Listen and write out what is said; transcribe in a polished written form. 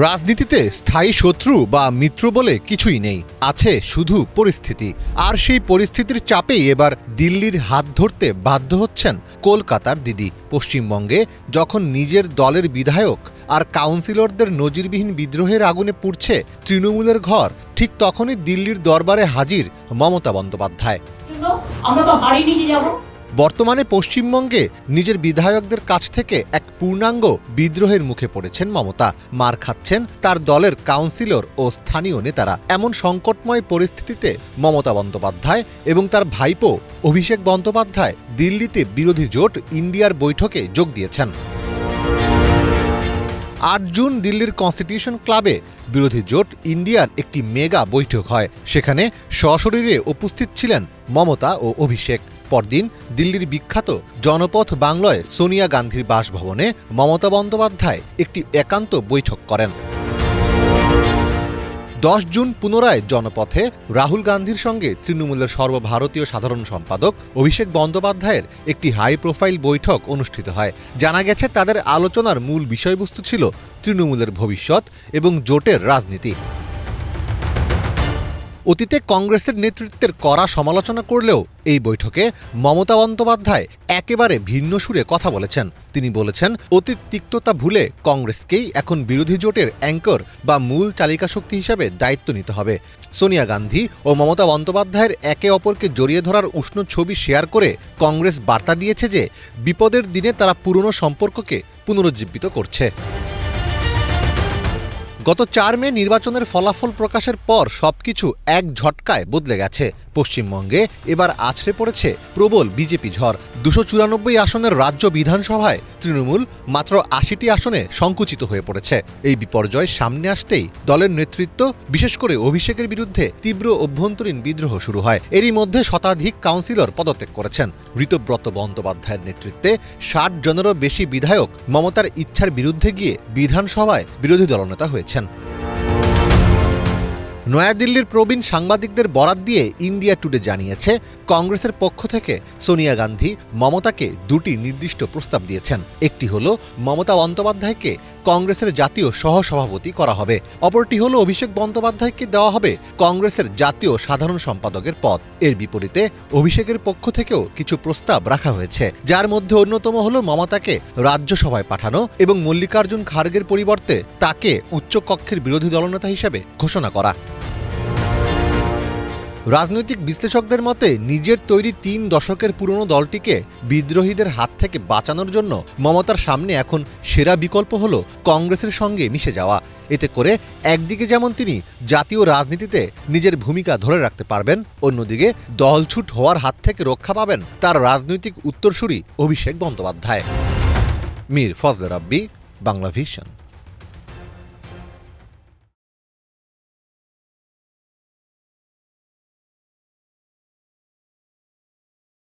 রাজনীতিতে স্থায়ী শত্রু বা মিত্র বলে কিছুই নেই, আছে শুধু পরিস্থিতি। আর সেই পরিস্থিতির চাপেই এবার দিল্লির হাত ধরতে বাধ্য হচ্ছেন কলকাতার দিদি। পশ্চিমবঙ্গে যখন নিজের দলের বিধায়ক আর কাউন্সিলরদের নজিরবিহীন বিদ্রোহের আগুনে পুড়ছে তৃণমূলের ঘর, ঠিক তখনই দিল্লির দরবারে হাজির মমতা বন্দ্যোপাধ্যায়। বর্তমানে পশ্চিমবঙ্গে নিজের বিধায়কদের কাছ থেকে এক পূর্ণাঙ্গ বিদ্রোহের মুখে পড়েছেন মমতা। মার খাচ্ছেন তার দলের কাউন্সিলর ও স্থানীয় নেতারা। এমন সংকটময় পরিস্থিতিতে মমতা বন্দ্যোপাধ্যায় এবং তার ভাইপো অভিষেক বন্দ্যোপাধ্যায় দিল্লিতে বিরোধী জোট ইন্ডিয়ার বৈঠকে যোগ দিয়েছেন। ৮ জুন দিল্লির কনস্টিটিউশন ক্লাবে বিরোধী জোট ইন্ডিয়ার একটি মেগা বৈঠক হয়। সেখানে সশরীরে উপস্থিত ছিলেন মমতা ও অভিষেক। পরদিন দিল্লির বিখ্যাত জনপথ বাংলায় সোনিয়া গান্ধীর বাসভবনে মমতা বন্দ্যোপাধ্যায় একটি একান্ত বৈঠক করেন। ১০ জুন পুনরায় জনপথে রাহুল গান্ধীর সঙ্গে তৃণমূলের সর্বভারতীয় সাধারণ সম্পাদক অভিষেক বন্দ্যোপাধ্যায়ের একটি হাই প্রোফাইল বৈঠক অনুষ্ঠিত হয়। জানা গেছে তাদের আলোচনার মূল বিষয়বস্তু ছিল তৃণমূলের ভবিষ্যৎ এবং জোটের রাজনীতি। অতীতে কংগ্রেসের নেতৃত্বের কড়া সমালোচনা করলেও এই বৈঠকে মমতা বন্দ্যোপাধ্যায় একেবারে ভিন্ন সুরে কথা বলেছেন। তিনি বলেছেন, অতীত তিক্ততা ভুলে কংগ্রেসকেই এখন বিরোধী জোটের অ্যাঙ্কর বা মূল চালিকা শক্তি হিসাবে দায়িত্ব নিতে হবে। সোনিয়া গান্ধী ও মমতা বন্দ্যোপাধ্যায়ের একে অপরকে জড়িয়ে ধরার উষ্ণ ছবি শেয়ার করে কংগ্রেস বার্তা দিয়েছে যে বিপদের দিনে তারা পুরনো সম্পর্ককে পুনরুজ্জীবিত করছে। গত ৪ মে নির্বাচনের ফলাফল প্রকাশের পর সবকিছু এক ঝটকায় বদলে গেছে। পশ্চিমবঙ্গে এবার আছড়ে পড়েছে প্রবল বিজেপি ঝড়। ২৯৪ আসনের রাজ্য বিধানসভায় তৃণমূল মাত্র ৮০টি আসনে সংকুচিত হয়ে পড়েছে। এই বিপর্যয় সামনে আসতেই দলের নেতৃত্ব, বিশেষ করে অভিষেকের বিরুদ্ধে তীব্র অভ্যন্তরীণ বিদ্রোহ শুরু হয়। এরই মধ্যে শতাধিক কাউন্সিলর পদত্যাগ করেছেন। ঋতব্রত বন্দ্যোপাধ্যায়ের নেতৃত্বে ৬০ জনেরও বেশি বিধায়ক মমতার ইচ্ছার বিরুদ্ধে গিয়ে বিধানসভায় বিরোধী দলনেতা হয়েছেন। নয়াদিল্লির প্রবীণ সাংবাদিকদের বরাত দিয়ে ইন্ডিয়া টুডে জানিয়েছে, কংগ্রেসের পক্ষ থেকে সোনিয়া গান্ধী মমতাকে দুটি নির্দিষ্ট প্রস্তাব দিয়েছেন। একটি হল মমতা বন্দ্যোপাধ্যায়কে কংগ্রেসের জাতীয় সহসভাপতি করা হবে, অপরটি হল অভিষেক বন্দ্যোপাধ্যায়কে দেওয়া হবে কংগ্রেসের জাতীয় সাধারণ সম্পাদকের পদ। এর বিপরীতে অভিষেকের পক্ষ থেকেও কিছু প্রস্তাব রাখা হয়েছে, যার মধ্যে অন্যতম হল মমতাকে রাজ্যসভায় পাঠানো এবং মল্লিকার্জুন খার্গের পরিবর্তে তাকে উচ্চকক্ষের বিরোধী দলনেতা হিসেবে ঘোষণা করা। রাজনৈতিক বিশ্লেষকদের মতে নিজের তৈরি ৩ দশকের পুরনো দলটিকে বিদ্রোহীদের হাত থেকে বাঁচানোর জন্য মমতার সামনে এখন সেরা বিকল্প হল কংগ্রেসের সঙ্গে মিশে যাওয়া। এতে করে একদিকে যেমন তিনি জাতীয় রাজনীতিতে নিজের ভূমিকা ধরে রাখতে পারবেন, অন্যদিকে দলছুট হওয়ার হাত থেকে রক্ষা পাবেন তার রাজনৈতিক উত্তরসূরি অভিষেক বন্দ্যোপাধ্যায়। মীর ফজলে রাব্বি, বাংলা ভিশন।